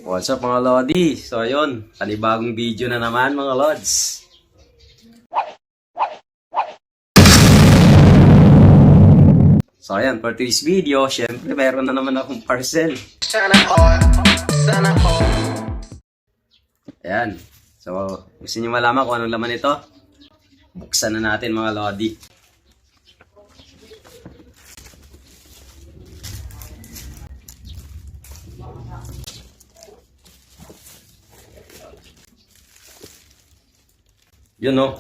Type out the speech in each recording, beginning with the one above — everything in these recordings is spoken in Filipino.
What's up mga Lodi? So ayun, panibagong video na naman mga Lods. So ayan, for today's video, syempre meron na naman akong parcel. Ayan, so gusto niyo malaman kung anong laman ito? Buksan na natin mga Lodi. Yun o.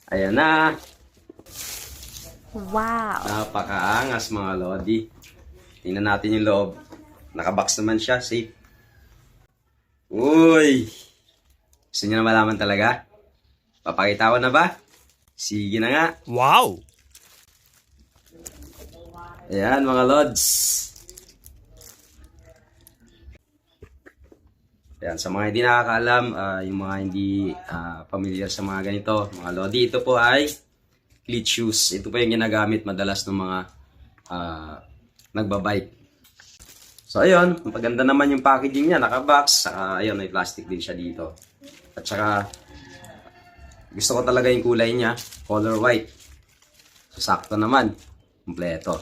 Ayan na. Wow. Napakaangas mga Lodi. Tingnan natin yung loob. Nakabox naman siya, safe. Uy! Gusto niyo na malaman talaga? Papakita ko na ba? Sige na nga. Wow! Ayan mga Lods. Ayan, sa mga hindi nakakaalam, yung mga hindi familiar sa mga ganito, mga Lodi, ito po ay cleat shoes. Ito po yung ginagamit madalas ng mga nagbabike. So ayun, maganda naman yung packaging niya, naka-box, saka ayun, may plastic din siya dito. At saka, gusto ko talaga yung kulay niya, color white. So sakto naman, kompleto.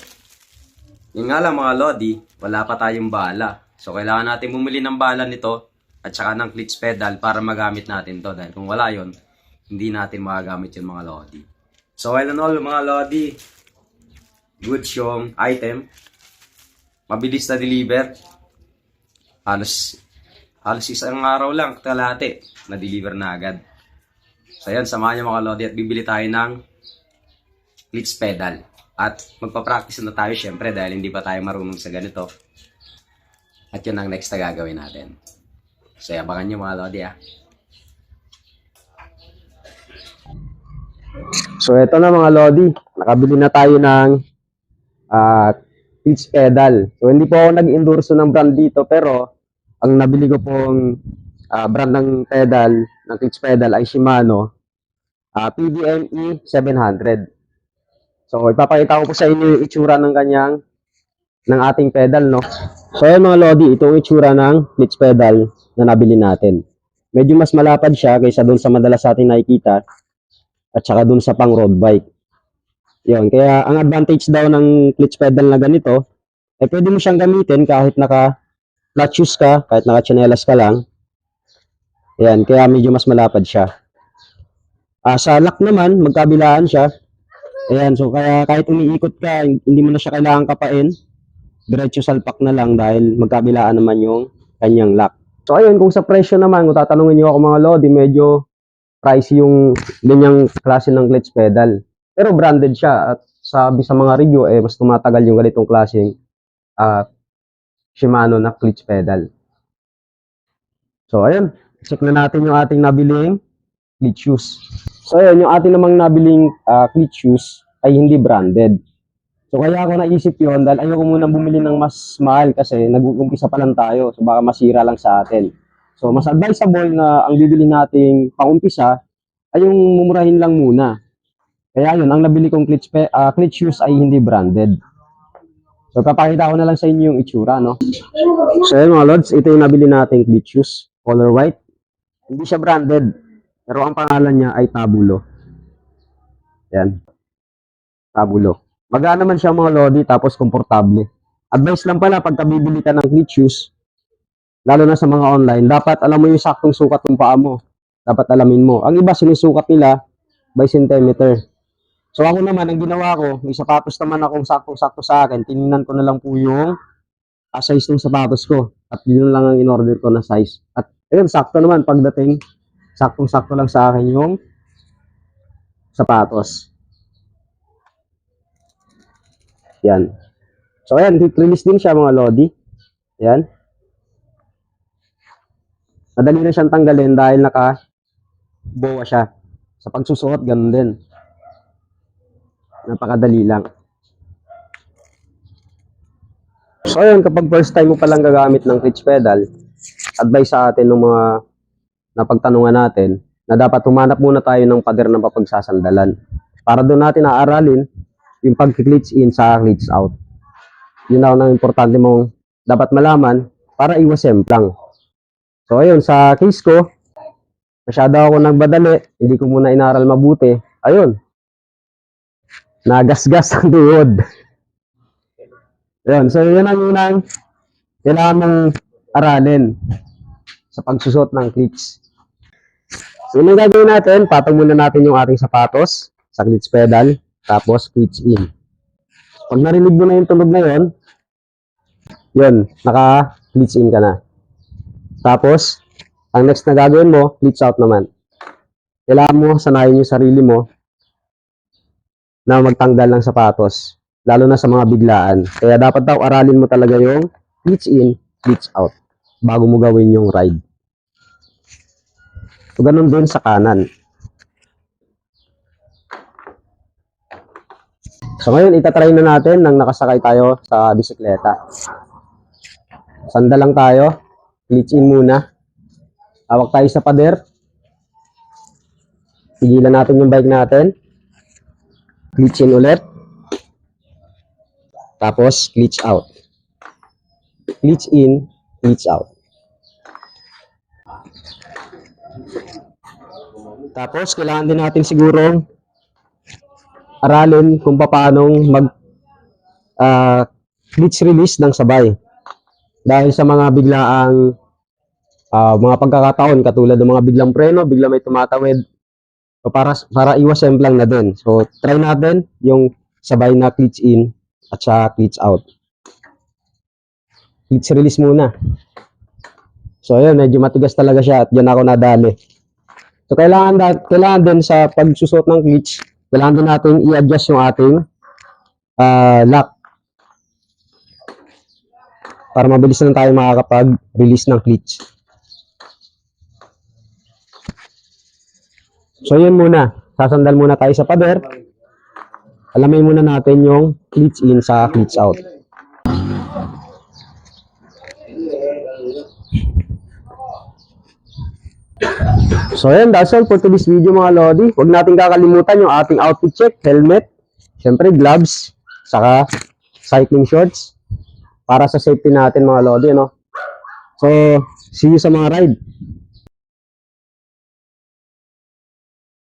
Yung nga lang mga Lodi, wala pa tayong bala. So kailangan natin bumili ng bala nito at saka ng clutch pedal para magamit natin to. Dahil kung wala yon, hindi natin magagamit yung mga Lodi. So all in all mga Lodi, good yung item. Mabilis na deliver. Halos isang araw lang, kalahati, na-deliver na agad. So yan, samahan nyo mga Lodi at bibili tayo ng clutch pedal. At magpa-practice na tayo syempre dahil hindi pa tayo marunong sa ganito. At yun ang next na gagawin natin. So abangan nyo mga Lodi . So eto na mga Lodi, nakabili na tayo ng clutch pedal. So hindi po ako nag-endorso ng brand dito pero ang nabili ko pong brand ng pedal, ng clutch pedal ay Shimano PDME 700. So ipapakita ko po sa inyo yung itsura ng ng ating pedal, no. So ayun mga Lodi, ito yung itsura ng clutch pedal na nabili natin. Medyo mas malapad siya kaysa doon sa madalas natin nakikita at saka doon sa pang road bike. Yun, kaya ang advantage daw ng clutch pedal na ganito, ay pwede mo siyang gamitin kahit naka-flat shoes ka, kahit naka-chanelas ka lang. Yan, kaya medyo mas malapad siya. Sa lock naman, magkabilaan siya. Ayan, so kaya kahit umiikot ka, hindi mo na siya kailangan kapain. Diretso salpak na lang dahil magkabilaan naman yung kanyang lock. So ayun, kung sa presyo naman, kung tatanungin niyo ako mga Lodi, medyo pricey yung ganyang klase ng clutch pedal. Pero branded siya at sabi sa mga review, mas tumatagal yung ganitong klaseng Shimano na clutch pedal. So ayun, check na natin yung ating nabiling clutch shoes. So ayun, yung ating namang nabiling clutch shoes ay hindi branded. So kaya ako naisip yun dahil ayoko muna bumili ng mas mahal kasi nag-uumpisa pa lang tayo. So baka masira lang sa atin. So mas advisable na ang bibili nating pang-umpisa ay yung mumurahin lang muna. Kaya yun, ang nabili kong clutch shoes ay hindi branded. So papakita ko na lang sa inyo yung itsura, no. So yun mga Lods, ito yung nabili nating clutch shoes, color white. Hindi siya branded, pero ang pangalan niya ay Tabulo. Yan, Tabulo. Magaan naman siya mga Lodi, tapos komportable. Advice lang pala, pagka bibili ka ng clutch shoes, lalo na sa mga online, dapat alam mo yung saktong sukat ng paa mo. Dapat alamin mo. Ang iba, sinusukat nila by centimeter. So ako naman, ang ginawa ko, may sapatos naman akong saktong-sakto sa akin. Tinignan ko na lang po yung size ng sapatos ko. At yun lang ang in-order ko na size. At ayun, sakto naman pagdating, saktong-sakto lang sa akin yung sapatos. Yan. So ayan, quick release din siya mga Lodi. Yan. Madali na siyang tanggalin dahil naka-boa siya. Sa pagsusuot, ganun din. Napakadali lang. So ayun, kapag first time mo palang gagamit ng clutch pedal, advice sa atin ng mga napagtanungan natin na dapat humanap muna tayo ng pader na papagsasandalan. Para doon natin aaralin yung pag-glitch in sa glitch out. Yun ang importante mong dapat malaman para iwas semplang. So ayun, sa case ko, masyado ako nagbadali, hindi ko muna inaral mabuti. Ayun, nagasgas ang tuhod. Ayun, so yun ang unang kailangan mong aralin sa pagsusot ng cleats. So yun ang gagawin natin, patong muna natin yung ating sapatos sa cleats pedal, tapos cleats in. Pag narinig mo na yung tunog na yun, naka-cleats in ka na. Tapos, ang next na gagawin mo, cleats out naman. Kailangan mo sanayin yung sarili mo na magtanggal ng sapatos, lalo na sa mga biglaan. Kaya dapat daw aralin mo talaga yung cleats in, cleats out, bago mo gawin yung ride. So, ganun din sa kanan. So, ngayon, itatry na natin nang nakasakay tayo sa bisikleta. Sanda lang tayo. Cleats in muna. Hawak tayo sa pader. Pigilan natin yung bike natin. Cleats in ulit. Tapos, cleats out. Cleats in, cleats out. Tapos, kailangan din natin sigurong aralin kung paano mag cleats release ng sabay. Dahil sa mga biglaang mga pagkakataon katulad ng mga biglang preno, bigla may tumatawid, so para iwas semplang na din. So try natin yung sabay na cleats in at saka cleats out. Cleats release muna. So ayun, medyo matigas talaga siya at diyan ako nadali. So kailangan din sa pagsusot ng cleats, kailangan din natin i-adjust yung ating lock para mabilis lang tayo makakapag-release ng cleats. So yun muna, sasandal muna tayo sa pader. Alamin muna natin yung cleats in sa cleats out. So yun, that's all for today's video mga Lodi. Huwag natin kakalimutan yung ating outfit check, helmet, syempre gloves, saka cycling shorts para sa safety natin mga Lodi, no? So, see you sa mga ride.